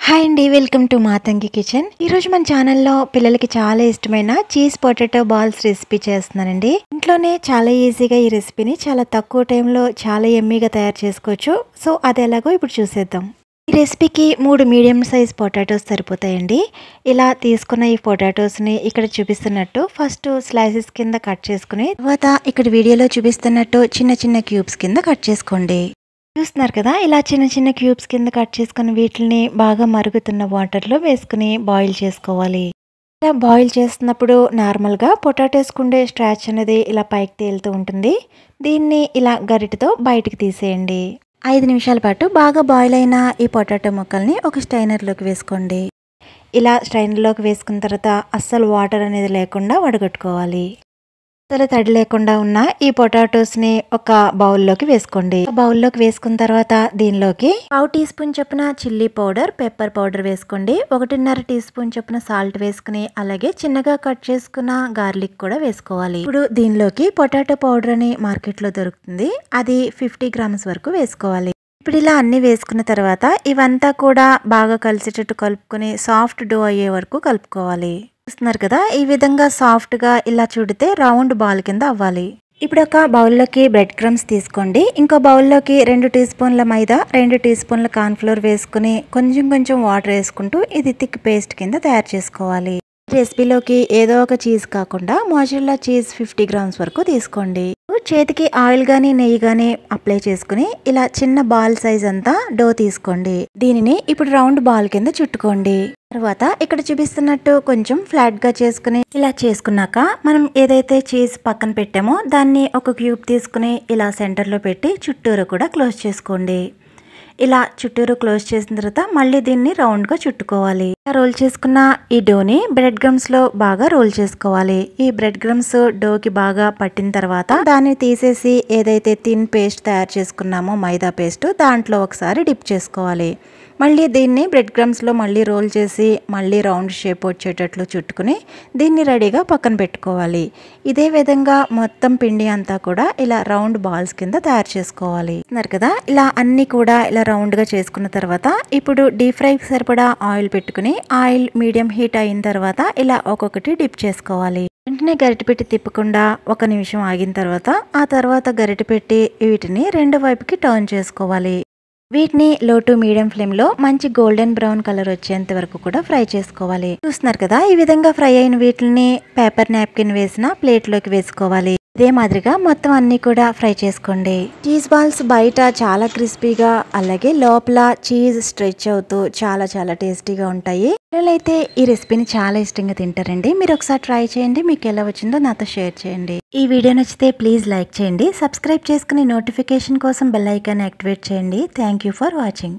Hi అండి, welcome to Matangi kitchen. ఈరోజు మన ఛానల్లో పిల్లలకి చాలా ఇష్టమైన చీజ్ పొటాటో బాల్స్ రెసిపీ చేస్తున్నానండి. ఇంట్లోనే చాలా ఈజీగా ఈ రెసిపీని చాలా తక్కువ టైంలో చాలా ఎమ్మీగా తయారు చేసుకోవచ్చు. సో అది ఎలాగో ఇప్పుడు చూసేద్దాం. ఈ రెసిపీకి 3 మీడియం సైజ్ పొటాటోస్ సరిపోతాయండి. ఇలా తీసుకున్న ఈ పొటాటోస్ని ఇక్కడ చూపిస్తున్నట్టు ఫస్ట్ స్లైసెస్ కింద కట్ చేసుకుని తర్వాత ఇక్కడ వీడియోలో చూపిస్తున్నట్టు చిన్న చిన్న క్యూబ్స్ కింద కట్ చేసుకోండి. చూస్తున్నారు కదా, ఇలా చిన్న చిన్న క్యూబ్స్ కింద కట్ చేసుకుని వీటిని బాగా మరుగుతున్న వాటర్లో వేసుకుని బాయిల్ చేసుకోవాలి. ఇలా బాయిల్ చేస్తున్నప్పుడు నార్మల్గా పొటాటోస్కి ఉండే స్ట్రాచ్ అనేది ఇలా పైకి తేలుతూ ఉంటుంది. దీన్ని ఇలా గరిటతో బయటికి తీసేయండి. 5 నిమిషాల పాటు బాగా బాయిల్ అయిన ఈ పొటాటో ముక్కల్ని ఒక స్ట్రైనర్లోకి వేసుకోండి. ఇలా స్ట్రైనర్లోకి వేసుకున్న తర్వాత అస్సలు వాటర్ అనేది లేకుండా వడగట్టుకోవాలి. అసలు తడి లేకుండా ఉన్న ఈ పొటాటోస్ని ఒక బౌల్లోకి వేసుకోండి. బౌల్లోకి వేసుకున్న తర్వాత దీనిలోకి 1/2 టీ స్పూన్ చొప్పున చిల్లీ పౌడర్, పెప్పర్ పౌడర్ వేసుకోండి. 1.5 టీ స్పూన్ చొప్పున సాల్ట్ వేసుకుని అలాగే చిన్నగా కట్ చేసుకున్న గార్లిక్ కూడా వేసుకోవాలి. ఇప్పుడు దీనిలోకి పొటాటో పౌడర్ అని మార్కెట్లో దొరుకుతుంది. అది 50 గ్రామ్స్ వరకు వేసుకోవాలి. ఇప్పుడు ఇలా అన్ని వేసుకున్న తర్వాత ఇవంతా కూడా బాగా కలిసేటట్టు కలుపుకొని సాఫ్ట్ డో అయ్యే వరకు కలుపుకోవాలి. చూస్తున్నారు కదా, ఈ విధంగా సాఫ్ట్గా ఇలా చుడితే రౌండ్ బాల్ కింద అవ్వాలి. ఇప్పుడు ఒక బౌల్లోకి బ్రెడ్ క్రమ్స్ తీసుకోండి. ఇంకో బౌల్లోకి 2 టీ స్పూన్ల మైదా, 2 టీ స్పూన్ల కార్న్ఫ్లోర్ వేసుకుని కొంచెం కొంచెం వాటర్ వేసుకుంటూ ఇది థిక్ పేస్ట్ కింద తయారు చేసుకోవాలి. రెసిపీలోకి ఏదో ఒక చీజ్ కాకుండా మోజరెల్లా చీజ్ 50 గ్రామ్స్ వరకు తీసుకోండి. చేతికి ఆయిల్ గానీ నెయ్యి గానీ అప్లై చేసుకుని ఇలా చిన్న బాల్ సైజ్ అంతా డో తీసుకోండి. దీనిని ఇప్పుడు రౌండ్ బాల్ కింద చుట్టుకోండి. తర్వాత ఇక్కడ చూపిస్తున్నట్టు కొంచెం ఫ్లాట్ గా చేసుకుని ఇలా చేసుకున్నాక మనం ఏదైతే చీజ్ పక్కన పెట్టామో దాన్ని ఒక క్యూబ్ తీసుకుని ఇలా సెంటర్ లో పెట్టి చుట్టూరు కూడా క్లోజ్ చేసుకోండి. ఇలా చుట్టూరు క్లోజ్ చేసిన తర్వాత మళ్ళీ దీన్ని రౌండ్ గా చుట్టుకోవాలి. రోల్ చేసుకున్న ఈ డోని బ్రెడ్ క్రమ్స్ లో బాగా రోల్ చేసుకోవాలి. ఈ బ్రెడ్ క్రమ్స్ డోకి బాగా పట్టిన తర్వాత దాన్ని తీసేసి ఏదైతే థిన్ పేస్ట్ తయారు చేసుకున్నామో మైదా పేస్ట్ దాంట్లో ఒకసారి డిప్ చేసుకోవాలి. మళ్ళీ దీన్ని బ్రెడ్ క్రమ్స్ లో మళ్ళీ రోల్ చేసి మళ్ళీ రౌండ్ షేప్ వచ్చేటట్లు చుట్టుకుని దీన్ని రెడీగా పక్కన పెట్టుకోవాలి. ఇదే విధంగా మొత్తం పిండి అంతా కూడా ఇలా రౌండ్ బాల్స్ కింద తయారు చేసుకోవాలి. కదా, ఇలా అన్ని కూడా ఇలా రౌండ్ గా చేసుకున్న తర్వాత ఇప్పుడు డీప్ ఫ్రై సరిపడా ఆయిల్ పెట్టుకుని ఆయిల్ మీడియం హీట్ అయిన తర్వాత ఇలా ఒక్కొక్కటి డిప్ చేసుకోవాలి. వెంటనే గరిటె పెట్టి తిప్పకుండా 1 నిమిషం ఆగిన తర్వాత ఆ తర్వాత గరిటె పెట్టి వీటిని 2 వైపుకి టర్న్ చేసుకోవాలి. వీటిని లో టు మీడియం ఫ్లేమ్ లో మంచి గోల్డెన్ బ్రౌన్ కలర్ వచ్చేంత వరకు కూడా ఫ్రై చేసుకోవాలి. చూస్తున్నారు కదా, ఈ విధంగా ఫ్రై అయిన వీటిని పేపర్ నాప్కిన్ వేసిన ప్లేట్ లోకి వేసుకోవాలి. ఇదే మాదిరిగా మొత్తం అన్ని కూడా ఫ్రై చేసుకోండి. చీజ్ బాల్స్ బయట చాలా క్రిస్పీగా అలాగే లోపల చీజ్ స్ట్రెచ్ అవుతూ చాలా చాలా టేస్టీగా ఉంటాయి. పిల్లలైతే ఈ రెసిపీని చాలా ఇష్టంగా తింటారండి. మీరు ఒకసారి ట్రై చేయండి. మీకు ఎలా వచ్చిందో నాతో షేర్ చేయండి. ఈ వీడియో నచ్చితే ప్లీజ్ లైక్ చేయండి. సబ్స్క్రైబ్ చేసుకుని నోటిఫికేషన్ కోసం బెల్ ఐకాన్ యాక్టివేట్ చేయండి. Thank you for watching.